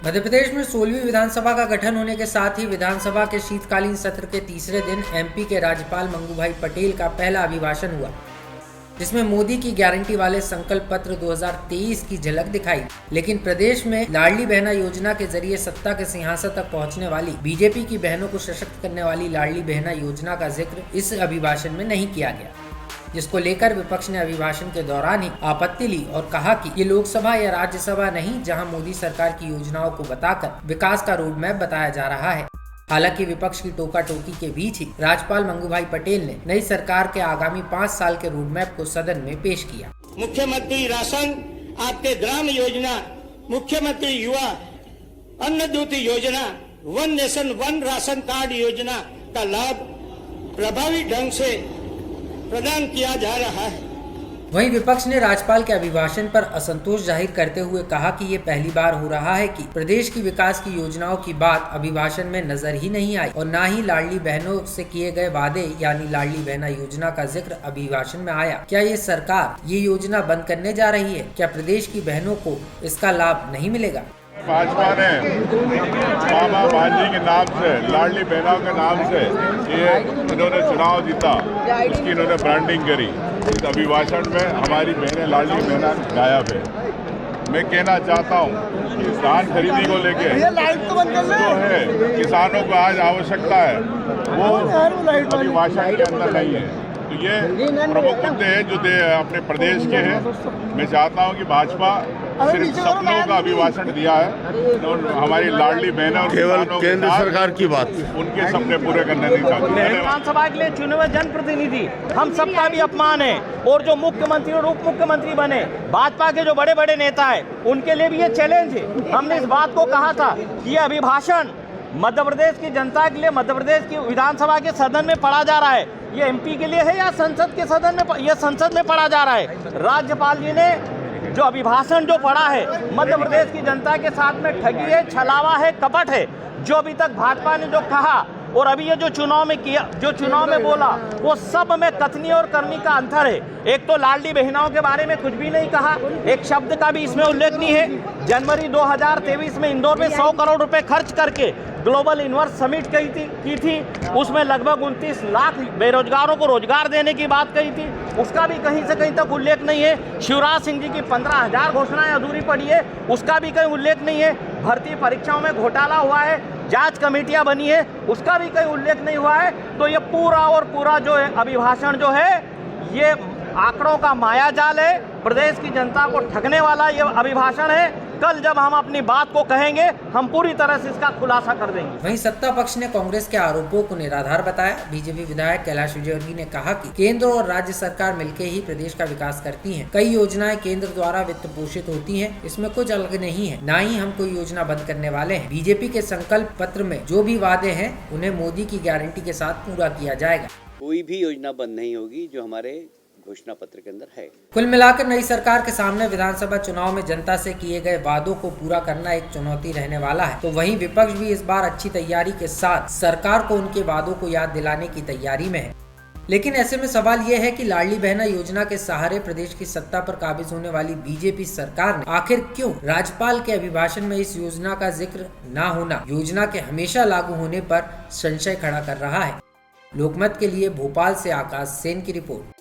मध्य प्रदेश में 16वीं विधानसभा का गठन होने के साथ ही विधानसभा के शीतकालीन सत्र के तीसरे दिन एमपी के राज्यपाल मंगूभाई पटेल का पहला अभिभाषण हुआ, जिसमें मोदी की गारंटी वाले संकल्प पत्र 2023 की झलक दिखाई। लेकिन प्रदेश में लाडली बहना योजना के जरिए सत्ता के सिंहासन तक पहुंचने वाली बीजेपी की बहनों को सशक्त करने वाली लाडली बहना योजना का जिक्र इस अभिभाषण में नहीं किया गया, जिसको लेकर विपक्ष ने अभिभाषण के दौरान ही आपत्ति ली और कहा कि ये लोकसभा या राज्यसभा नहीं, जहां मोदी सरकार की योजनाओं को बताकर विकास का रोड मैप बताया जा रहा है। हालांकि विपक्ष की टोका टोकी के बीच ही राज्यपाल मंगूभाई पटेल ने नई सरकार के आगामी 5 साल के रोड मैप को सदन में पेश किया। मुख्यमंत्री राशन आपके ग्राम योजना, मुख्यमंत्री युवा अन्न ज्योति योजना, one nation one ration card योजना का लाभ प्रभावी ढंग से प्रदान किया जा रहा है। वहीं विपक्ष ने राज्यपाल के अभिभाषण पर असंतोष जाहिर करते हुए कहा कि ये पहली बार हो रहा है कि प्रदेश की विकास की योजनाओं की बात अभिभाषण में नजर ही नहीं आई और न ही लाडली बहनों से किए गए वादे यानी लाडली बहना योजना का जिक्र अभिभाषण में आया। क्या ये सरकार ये योजना बंद करने जा रही है? क्या प्रदेश की बहनों को इसका लाभ नहीं मिलेगा? भाजपा ने मामा भांजी के नाम से, लाडली बहनों के नाम से ये इन्होंने चुनाव जीता, इसकी इन्होंने ब्रांडिंग करी। इस अभिभाषण में हमारी बहनें लाडली बहना गायब है। मैं कहना चाहता हूँ कि धान खरीदी को लेके जो है किसानों को आज आवश्यकता है वो अभिभाषण के अंदर नहीं है। तो ये प्रमुख मुद्दे हैं जो अपने प्रदेश के हैं। मैं चाहता हूं कि भाजपा सिर्फ सपनों का अभिभाषण दिया है और हमारी लाडली बहनों केवल केंद्र सरकार की बात, उनके सपने पूरे करने नहीं चाहते। विधानसभा के लिए चुने हुए जनप्रतिनिधि हम सबका भी अपमान है और जो मुख्यमंत्री और उप मुख्यमंत्री बने भाजपा के जो बड़े बड़े नेता है उनके लिए भी ये चैलेंज है। हमने इस बात को कहा था कि ये अभिभाषण मध्य प्रदेश की जनता के लिए मध्य प्रदेश की विधानसभा के सदन में पढ़ा जा रहा है, ये एमपी के लिए है या संसद के सदन में, ये संसद में पढ़ा जा रहा है। राज्यपाल जी ने जो अभिभाषण जो पढ़ा है मध्य प्रदेश की जनता के साथ में ठगी है, छलावा है, कपट है। जो अभी तक भाजपा ने जो कहा और अभी ये जो चुनाव में किया, जो चुनाव में बोला, वो सब में कथनी और करनी का अंतर है। एक तो लाडली बहनाओं के बारे में कुछ भी नहीं कहा, एक शब्द का भी इसमें उल्लेख नहीं है। जनवरी 2023 में इंदौर में 100 करोड़ रुपए खर्च करके ग्लोबल इन्वर्स समिट की थी, उसमें लगभग 29 लाख बेरोजगारों को रोजगार देने की बात कही थी, उसका भी कहीं से कहीं तक उल्लेख नहीं है। शिवराज सिंह जी की 15,000 घोषणाएं अधूरी पड़ी है, उसका भी कहीं उल्लेख नहीं है। भर्ती परीक्षाओं में घोटाला हुआ है, जांच कमेटियां बनी है, उसका भी कहीं उल्लेख नहीं हुआ है। तो ये पूरा और पूरा जो है अभिभाषण जो है ये आंकड़ों का माया जाल है, प्रदेश की जनता को ठगने वाला ये अभिभाषण है। कल जब हम अपनी बात को कहेंगे हम पूरी तरह से इसका खुलासा कर देंगे। वहीं सत्ता पक्ष ने कांग्रेस के आरोपों को निराधार बताया। बीजेपी विधायक कैलाश विजयवर्गीय ने कहा कि केंद्र और राज्य सरकार मिलकर ही प्रदेश का विकास करती है। कई योजनाएं केंद्र द्वारा वित्त पोषित होती है, इसमें कुछ अलग नहीं है, न ही हम कोई योजना बंद करने वाले हैं। बीजेपी के संकल्प पत्र में जो भी वादे हैं उन्हें मोदी की गारंटी के साथ पूरा किया जाएगा। कोई भी योजना बंद नहीं होगी जो हमारे घोषणा पत्र के अंदर है। कुल मिलाकर नई सरकार के सामने विधानसभा चुनाव में जनता से किए गए वादों को पूरा करना एक चुनौती रहने वाला है। तो वहीं विपक्ष भी इस बार अच्छी तैयारी के साथ सरकार को उनके वादों को याद दिलाने की तैयारी में है। लेकिन ऐसे में सवाल यह है कि लाडली बहना योजना के सहारे प्रदेश की सत्ता पर काबिज होने वाली बीजेपी सरकार ने आखिर क्यों राज्यपाल के अभिभाषण में इस योजना का जिक्र न होना योजना के हमेशा लागू होने पर संशय खड़ा कर रहा है। लोकमत के लिए भोपाल से आकाश सेन की रिपोर्ट।